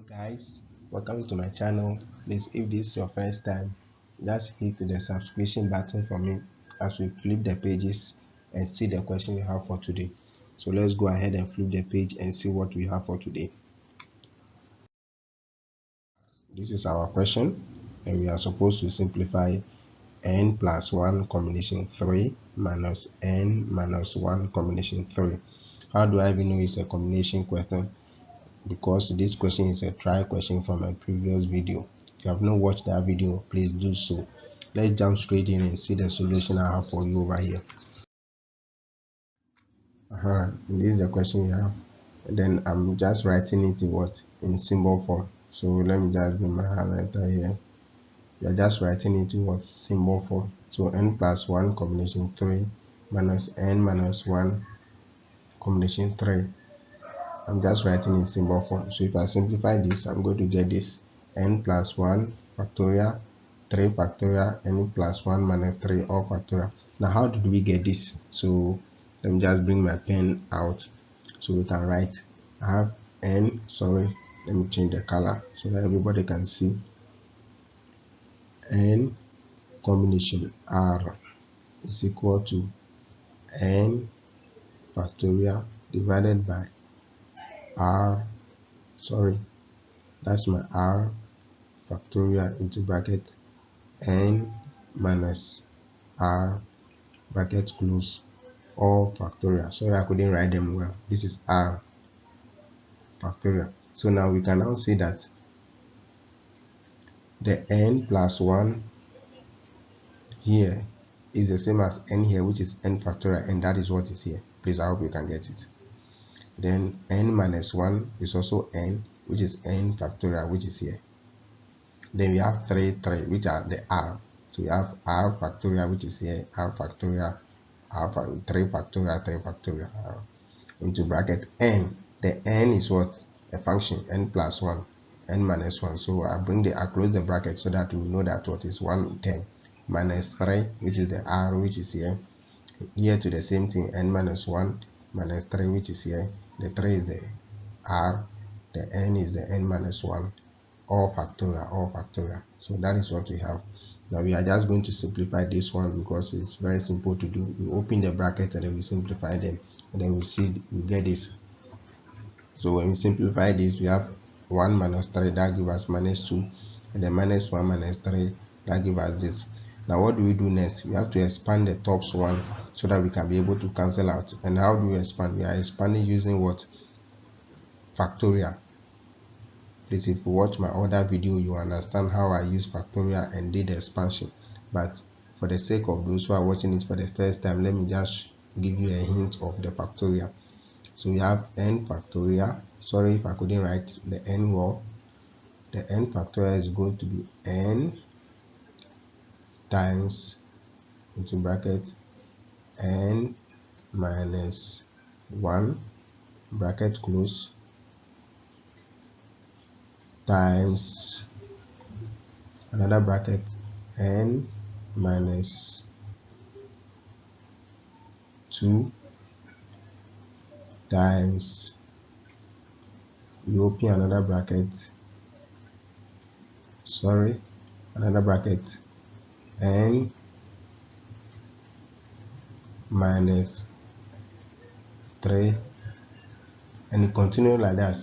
Guys, welcome to my channel. Please, if this is your first time, just hit the subscription button for me as we flip the pages and see the question we have for today. So let's go ahead and flip the page and see what we have for today. This is our question, and we are supposed to simplify n plus 1 combination 3 minus n minus 1 combination 3. How do I even know it's a combination question? Because this question is a try question from a previous video. If you have not watched that video, please do so. Let's jump straight in and see the solution I have for you over here. This is the question you have, and then I'm just writing it in symbol form. So let me just bring my highlighter here. We are just writing it in symbol form. So n plus 1 combination 3 minus n minus 1 combination 3. I'm just writing in symbol form. So if I simplify this, I'm going to get this n plus 1 factorial 3 factorial n plus 1 minus 3 all factorial. Now how did we get this? So let me just bring my pen out so we can write. I have n, let me change the color so that everybody can see. N combination r is equal to n factorial divided by that's my r factorial into bracket n minus r bracket close all factorial. Sorry, I couldn't write them well. This is r factorial. So now we can now say that the n plus 1 here is the same as n here, which is n factorial, and that is what is here. Please, I hope you can get it. Then n minus 1 is also n, which is n factorial, which is here. Then we have 3, which are the r. So we have r factorial, which is here, r factorial, 3 factorial, 3 factorial, into bracket n. The n is what? A function, n plus 1, n minus 1. So I close the bracket so that we know that what is 110 minus 3, which is the r, which is here to the same thing, n minus 1 minus 3, which is here. The 3 is the r, the n is the n minus 1, all factorial. So that is what we have. Now we are just going to simplify this one because it's very simple to do. We open the brackets and then we simplify them, and then we get this. So when we simplify this, we have 1 minus 3, that gives us minus 2, and then minus 1 minus 3, that gives us this. Now what do we do next? We have to expand the tops one so that we can be able to cancel out. And how do we expand? We are expanding using what? Factorial. Please, if you watch my other video, you understand how I use factorial and did the expansion. But for the sake of those who are watching it for the first time, let me just give you a hint of the factorial. So we have n factorial. Sorry if I couldn't write the n well. The n factorial is going to be n times into bracket n minus 1 bracket close times another bracket n minus 2 times, we open another bracket, another bracket n minus 3, and it continues like that.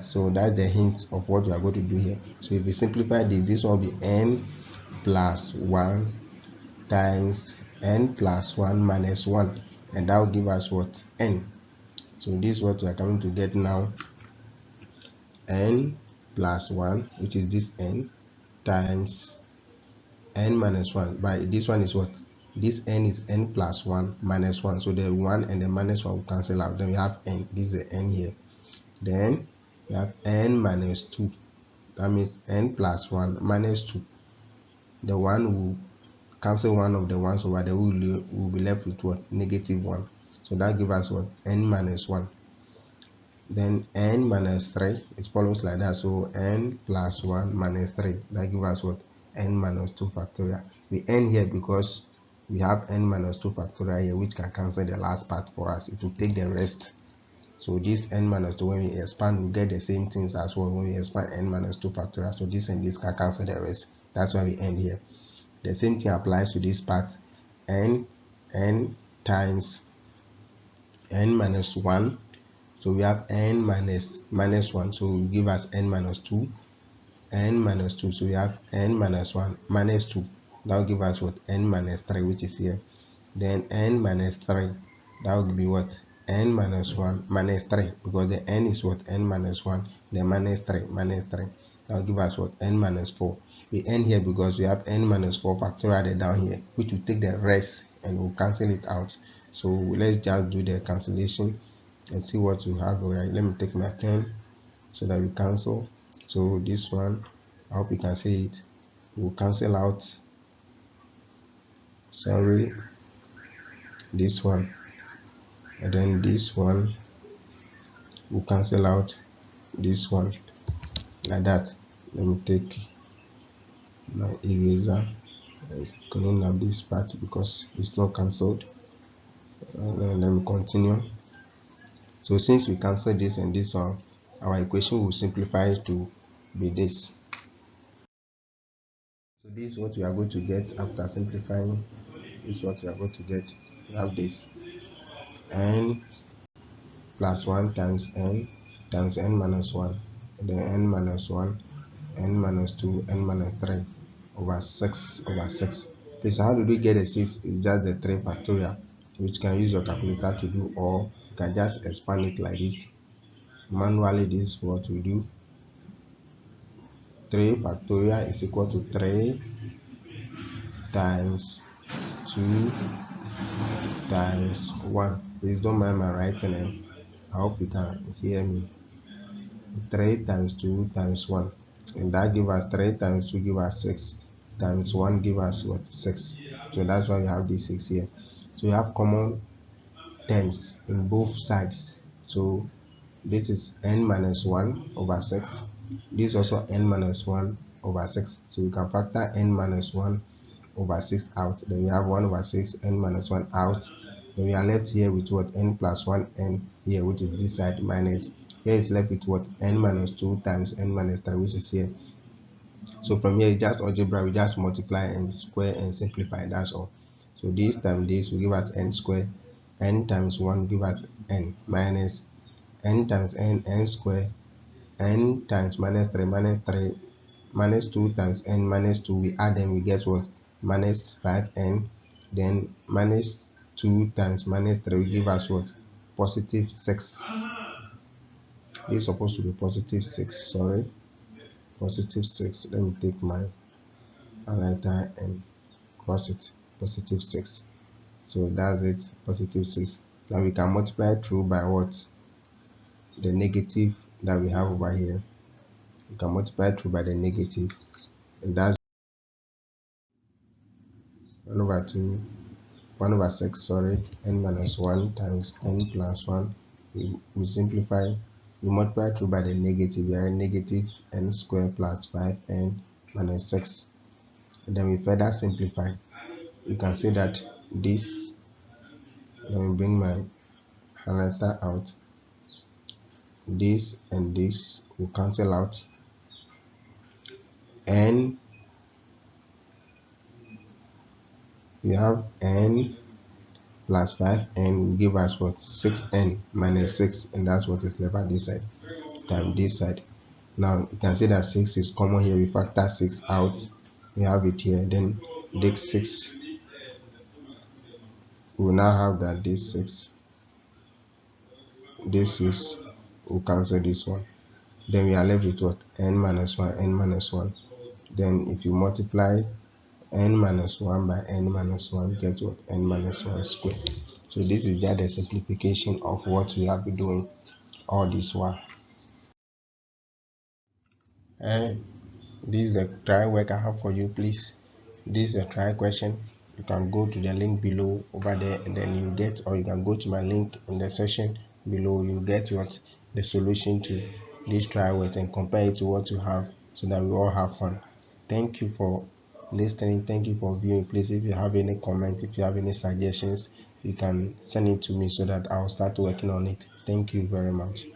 So that's the hint of what we are going to do here. So if we simplify this one will be n plus 1 times n plus 1 minus 1, and that will give us what? N. So this is what we are coming to get now. N plus 1, which is this n, times n minus 1. But this one is what? This n is n plus 1 minus 1. So the 1 and the minus 1 will cancel out. Then we have n. This is the n here. Then we have n minus 2. That means n plus 1 minus 2. The 1 will cancel one of the ones over there. Will be left with what? Negative 1. So that gives us what? N minus 1. Then n minus 3, it follows like that. So n plus 1 minus 3, that gives us what? N minus 2 factorial. We end here because we have n minus 2 factorial here, which can cancel the last part for us. It will take the rest So this n minus 2, when we expand, we get the same things as well when we expand n minus 2 factorial. So this and this can cancel the rest. That's why we end here. The same thing applies to this part. n times n minus 1. So we have n minus 1. So will give us n minus 2. N minus 2. So we have n minus 1 minus 2. That will give us what? N minus 3, which is here. Then n minus 3. That will be what? N minus 1 minus 3, because the n is what? N minus 1, then minus 3, minus 3. That will give us what? N minus 4. We end here because we have n minus 4 factorial down here, which will take the rest and we'll cancel it out. So let's just do the cancellation and see what we have. Right, let me take my pen so that we cancel. So this one, I hope you can see it. We'll cancel out, sorry, this one, and then this one will cancel out this one, like that. Let me take my eraser and clean up this part because it's not cancelled. Let me continue. So since we cancel this and this one, our equation will simplify to be this. So this is what we are going to get after simplifying. This is what we are going to get. We have this n plus 1 times n minus 1, then n minus 1, n minus 2, n minus 3 over 6 over 6. Please, how do we get a 6? It's just the 3 factorial, which you can use your calculator to do, or you can just expand it like this. Manually, this is what we do. 3 factorial is equal to 3 times 2 times 1. Please don't mind my writing, and I hope you can hear me. 3 times 2 times 1, and that give us 3 times 2 give us 6 times 1 give us what? 6. So that's why we have this 6 here. So you have common terms in both sides. So this is n minus 1 over 6. This is also n minus 1 over 6. So we can factor n minus 1 over 6 out. Then we have 1 over 6, n minus 1 out. Then we are left here with what? N plus 1 n here, which is this side, minus. Here is left with what? N minus 2 times n minus 3, which is here. So from here, it's just algebra. We just multiply and square and simplify. That's all. So this times this will give us n square. N times 1 give us n minus n times n square. N times minus 3 minus 2 times n minus 2. We add them, we get what? Minus 5n. Then minus 2 times minus 3 will give us what? Positive 6. This is supposed to be positive 6. Sorry, positive 6. Let me take my highlighter and cross it. Positive 6. So that's it, positive 6. Now we can multiply through by what? The negative that we have over here. We can multiply through by the negative, and that's 1 over 2, 1 over 6, sorry, n minus 1 times n plus 1. We simplify, we multiply through by the negative. We are negative n squared plus 5n minus 6. And then we further simplify. You can see that this, let me bring my highlighter out. This and this will cancel out. N, we have n plus 5n will give us what? 6n minus 6, and that's what is left at this side times this side. Now you can see that 6 is common here. We factor 6 out, we have it here. Then this 6, we will now have that this 6, this is, will cancel this one. Then we are left with what? N minus 1, n minus 1. Then if you multiply n minus 1 by n minus 1, get what? N minus 1 squared. So this is just a simplification of what we have been doing all this while. And this is the try work I have for you. Please, this is a try question. You can go to the link below over there, and then you get, or you can go to my link in the section below. You get what? The solution to this try work and compare it to what you have, so that we all have fun. Thank you for listening. Thank you for viewing. Please, if you have any comment, if you have any suggestions, you can send it to me so that I'll start working on it. Thank you very much.